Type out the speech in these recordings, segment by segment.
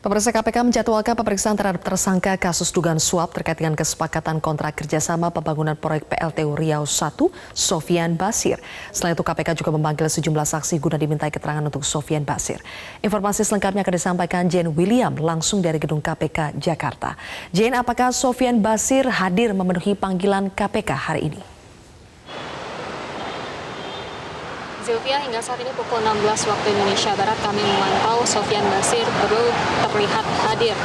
Pemirsa KPK menjadwalkan pemeriksaan terhadap tersangka kasus dugaan suap terkait dengan kesepakatan kontrak kerjasama pembangunan proyek PLTU Riau I, Sofian Basir. Selain itu KPK juga memanggil sejumlah saksi guna dimintai keterangan untuk Sofian Basir. Informasi selengkapnya akan disampaikan Jane William langsung dari gedung KPK Jakarta. Jane, apakah Sofian Basir hadir memenuhi panggilan KPK hari ini? Zilvia, hingga saat ini pukul 16 waktu Indonesia Barat kami memantau Sofian Basir baru terlihat hadir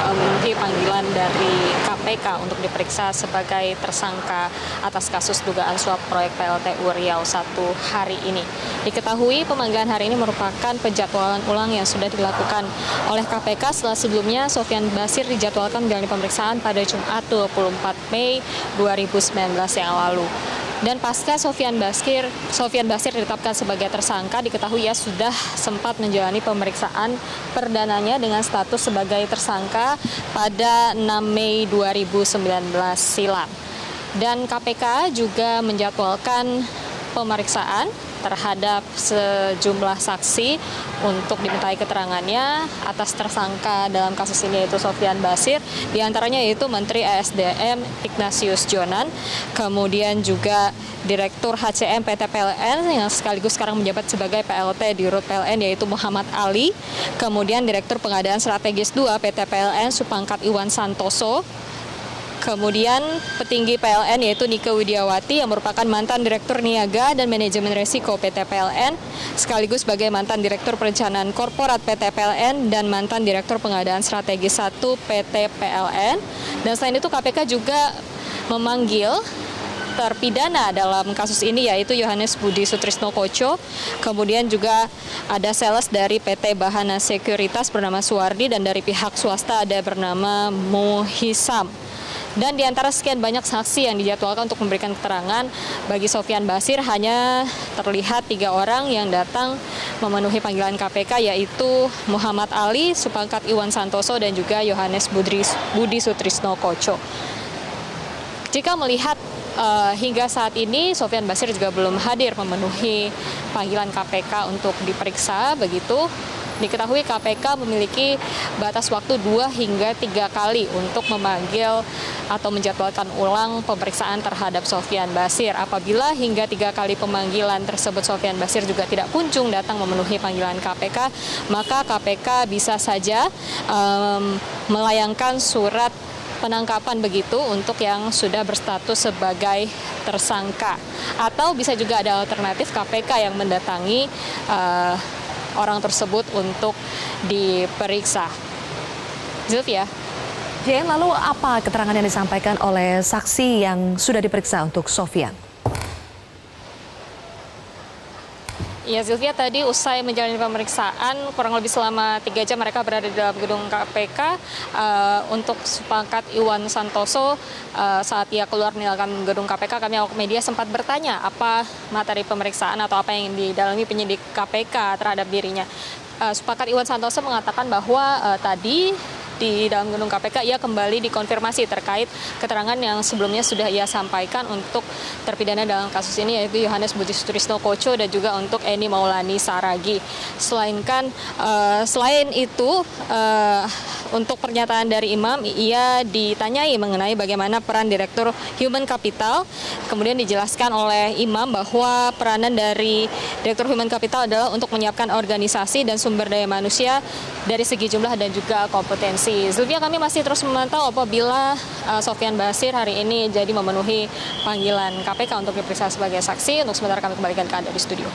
memenuhi panggilan dari KPK untuk diperiksa sebagai tersangka atas kasus dugaan suap proyek PLTU Riau I hari ini. Diketahui pemanggilan hari ini merupakan penjadwalan ulang yang sudah dilakukan oleh KPK setelah sebelumnya Sofian Basir dijadwalkan menjalani pemeriksaan pada Jumat 24 Mei 2019 yang lalu. Dan pasca Sofian Basir ditetapkan sebagai tersangka, diketahui ia sudah sempat menjalani pemeriksaan perdananya dengan status sebagai tersangka pada 6 Mei 2019 silam. Dan KPK juga menjadwalkan pemeriksaan terhadap sejumlah saksi untuk dimintai keterangannya atas tersangka dalam kasus ini, yaitu Sofian Basir. Di antaranya yaitu Menteri ESDM Ignatius Jonan, kemudian juga Direktur HCM PT PLN yang sekaligus sekarang menjabat sebagai PLT di Rut PLN yaitu Muhammad Ali, kemudian Direktur Pengadaan Strategis 2 PT PLN Supangkat Iwan Santoso, kemudian petinggi PLN yaitu Nike Widiawati yang merupakan mantan Direktur Niaga dan Manajemen Risiko PT PLN, sekaligus sebagai mantan Direktur Perencanaan Korporat PT PLN dan mantan Direktur Pengadaan Strategis 1 PT PLN. Dan selain itu KPK juga memanggil terpidana dalam kasus ini yaitu Yohanes Budi Sutrisno Koco, kemudian juga ada sales dari PT Bahana Sekuritas bernama Suwardi dan dari pihak swasta ada bernama Muhisam. Dan di antara sekian banyak saksi yang dijadwalkan untuk memberikan keterangan bagi Sofian Basir, hanya terlihat 3 orang yang datang memenuhi panggilan KPK, yaitu Muhammad Ali, Supangkat Iwan Santoso, dan juga Yohanes Budi Sutrisno Koco. Jika melihat hingga saat ini Sofian Basir juga belum hadir memenuhi panggilan KPK untuk diperiksa, begitu. Diketahui KPK memiliki batas waktu 2 hingga 3 kali untuk memanggil atau menjadwalkan ulang pemeriksaan terhadap Sofian Basir. Apabila hingga 3 kali pemanggilan tersebut Sofian Basir juga tidak kunjung datang memenuhi panggilan KPK, maka KPK bisa saja melayangkan surat penangkapan begitu untuk yang sudah berstatus sebagai tersangka. Atau bisa juga ada alternatif KPK yang mendatangi orang tersebut untuk diperiksa. Zilvia. Jane, lalu apa keterangan yang disampaikan oleh saksi yang sudah diperiksa untuk Sofian? Ya, Zilvia, tadi usai menjalani pemeriksaan kurang lebih selama 3 jam mereka berada di dalam gedung KPK. Untuk Supangkat Iwan Santoso, saat ia keluar meninggalkan gedung KPK, kami awak media sempat bertanya apa materi pemeriksaan atau apa yang didalami penyidik KPK terhadap dirinya. Supangkat Iwan Santoso mengatakan bahwa tadi di dalam gedung KPK ia kembali dikonfirmasi terkait keterangan yang sebelumnya sudah ia sampaikan untuk terpidana dalam kasus ini, yaitu Yohanes Budi Sutrisno Koco dan juga untuk Eni Maulani Saragi. Selain itu, untuk pernyataan dari Imam, ia ditanyai mengenai bagaimana peran Direktur Human Capital. Kemudian dijelaskan oleh Imam bahwa peranan dari Direktur Human Capital adalah untuk menyiapkan organisasi dan sumber daya manusia dari segi jumlah dan juga kompetensi. Zilvia, kami masih terus memantau apabila Sofian Basir hari ini jadi memenuhi panggilan KPK untuk diperiksa sebagai saksi. Untuk sementara kami kembalikan ke Anda di studio.